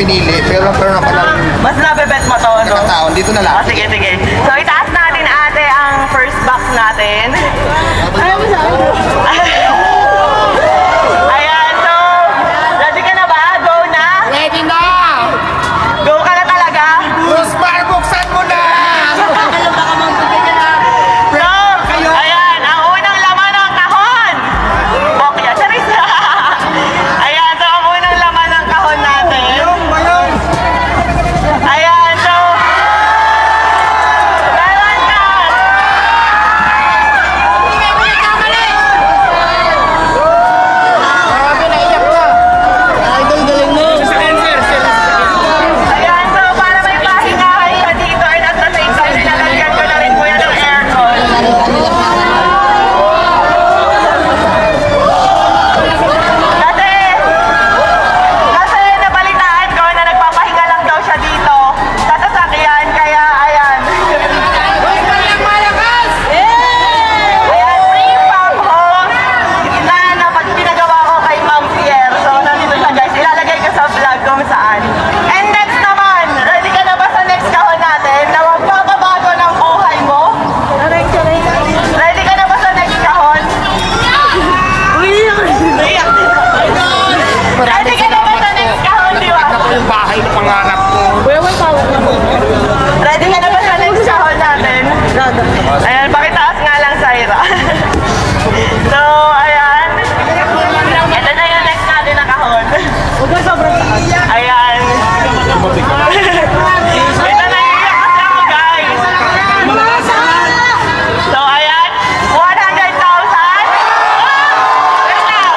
pinili, pero nagkaroon ako ng... Mas nabebet mo to, ano? Nakataon, dito na lang. Oh, sige, sige. So, itaas natin ate ang first box natin. Ayan, so, ready ka na ba? Go na? Ready na! Go ka na talaga? Rosmar, buksan mo na! So, ayan, ang unang laman ng kahon. Bokya, charis na. Ayan, so, ang unang laman ng kahon natin. Ayan, so, meron ka. Ayan, so, para may pahingahan ka dito and at the same time, nilalagyan ko na rin po yan ng aircon. Kasi nabalitaan ko na nagpapahinga lang daw siya dito sa sasakyan, kaya ayan. Ayan, free pump hose na pinagawa ko kay Ma'am Pierre. So, nandito siya guys, ilalagay ko sa vlog kung saan. And next naman, ready ka na ba sa next kahon natin na magpapabago ng buhay mo? Ready ka na ba sa next kahon? Ready ka na ba sa next kahon, di ba? Nakita ko yung bahay na pangarap ko. Ready ka na ba sa next kahon natin? Ayan, pakitaas nga lang, Syra. So, ayan. Ito na yung next natin na kahon. Ayan. Ito na yung iyakas ako, guys. So, ayan. 100,000. Wait lang.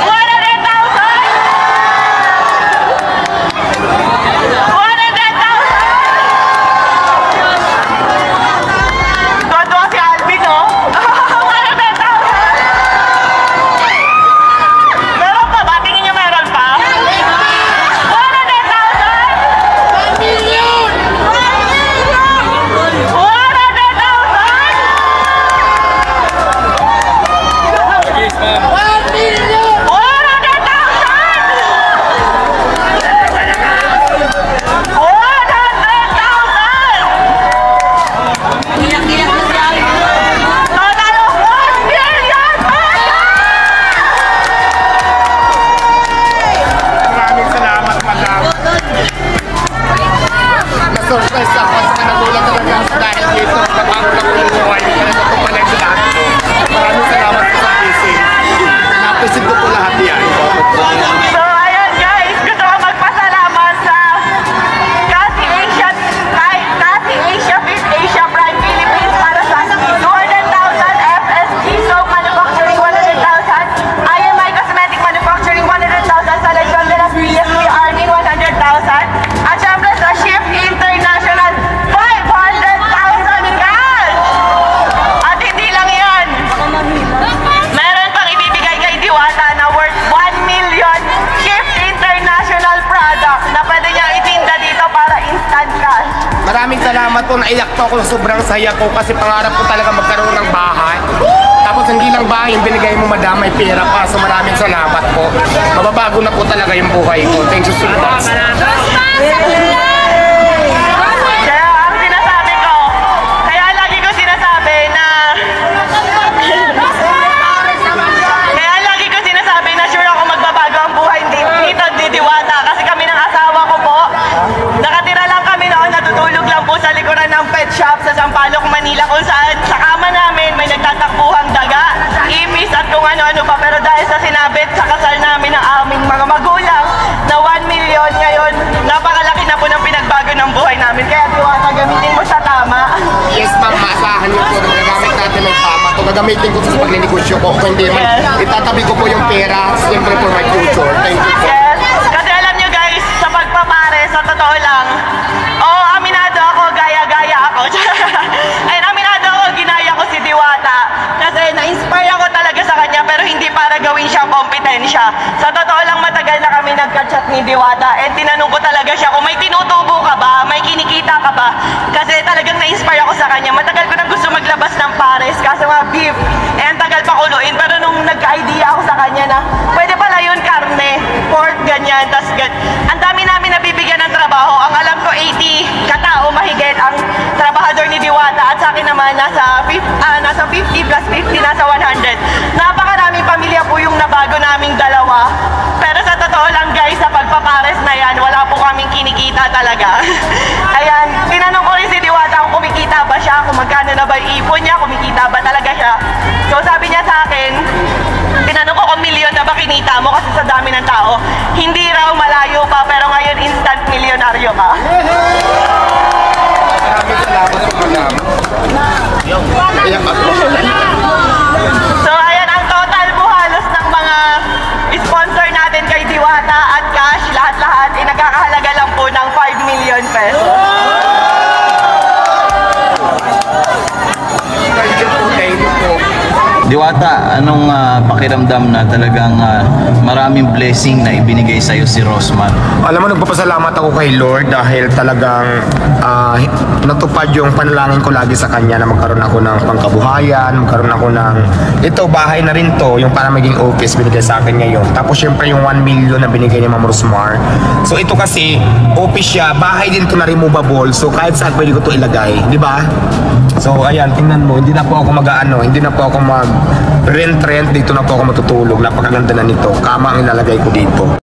100,000. Tuwa si Alvin, no? 100,000. Meron pa ba? Tingin niyo meron pa? 100,000? Maraming salamat, madam. Na-surprise ako kasi nagulat talaga ako dahil dito nagbabago na ko yung buhay. Talaga ko pala yung lahat ko. Maraming salamat po sa blessing. Napisid ko po lahat yan. So, ayan guys, gusto ko magpasalamat sa Kasi Asia Prime Philippines para sa 200,000, FSG Soap Manufacturing 100,000, IMI Cosmetic Manufacturing 100,000, sa Legion de las PSP Army 100,000, at syempre sa Shift International 500,000 cash! At hindi lang yan, meron pang ibibigay kay Diwata na worth 1 million Shift International product na pwede niya itinda dito para instant cash. Maraming salamat po. Naiyak po ako. Sobrang saya ko kasi pangarap ko talaga magkaroon ng bahay. Tapos hindi lang bahay yung binigay mo, madam, may pera pa. So maraming salamat po. Mababago na po talaga yung buhay ko. Thank you so much. Kaya ang sinasabi ko, kaya lagi ko sinasabi na sure ako magbabago ang buhay dito ni Diwata kasi kami ng asawa ko po. Nakatira lang kami noon, natutulog lang po sa likuran ng pet shop sa Sampaloc, Manila, kung saan sa kama namin may nagtatakbuhang daga, ipis at kung ano-ano pa. Pero dahil sa sinabit sa kasal namin ng aming mga magulang na 1 million ngayon, napakalaki na po ng pinagbago ng buhay namin. Kaya Diwata, gamitin mo sa tama. Yes, ma'am. Maasahan niyo po na magagamit natin ng tama. Ito gagamitin ko sa pagninegosyo ko. Kung hindi man, itatabi ko po yung pera siyempre for my future. Thank you po. Yes, kasi alam nyo guys, sa pagpapare, sa totoo lang, aminado ako, gaya-gaya ako. Ayun, aminado ako, ginaya ko si Diwata. Kasi na-inspire ako talaga sa kanya, pero hindi para gawin siyang kompetensya. Sa totoo lang, matagal na kami nagka-chat ni Diwata. And tinanong ko talaga siya kung may tinutubo ka ba, may kinikita ka ba. Kasi talagang na-inspire ako sa kanya. Matagal ko nang gusto maglabas ng pares, kaso mga beef. At sa akin naman, nasa 50 plus 50, nasa 100. Napakaraming pamilya po yung nabago naming dalawa. Pero sa totoo lang guys, sa pagpapares na yan, wala po kaming kinikita talaga. Ayan, tinanong ko rin si Diwata kung kumikita ba siya, kung magkano na ba ipon niya, kumikita ba talaga siya. So sabi niya sa akin, tinanong ko kung milyon na ba kinita mo kasi sa dami ng tao. Hindi raw, malayo pa, pero ngayon instant milyonaryo ka. Maraming salamat po, madam. Iyak ako. So ayan, ang total po halos ng mga sponsor natin kay Diwata at Cash, lahat-lahat, nagkakahalaga lang po ng 5 million pesos. Thank you po. Diwata, anong pakiramdam na talagang maraming blessing na ibinigay sa'yo si Rosmar? Alam mo, nagpapasalamat ako kay Lord dahil talagang natupad yung panalangin ko lagi sa Kanya na magkaroon ako ng pangkabuhayan, magkaroon ako ng, ito, bahay na rin to, yung para maging office, binigay sa akin ngayon. Tapos syempre yung 1 million na binigay ni Ma'am Rosmar. So ito kasi, office siya, bahay din to na removable, so kahit saan pwede ko to ilagay, di ba? So ayan, tingnan mo, hindi na po ako hindi na po ako mag rent, dito na po ako matutulog. Napakaganda na nito. Kama ang ilalagay ko dito.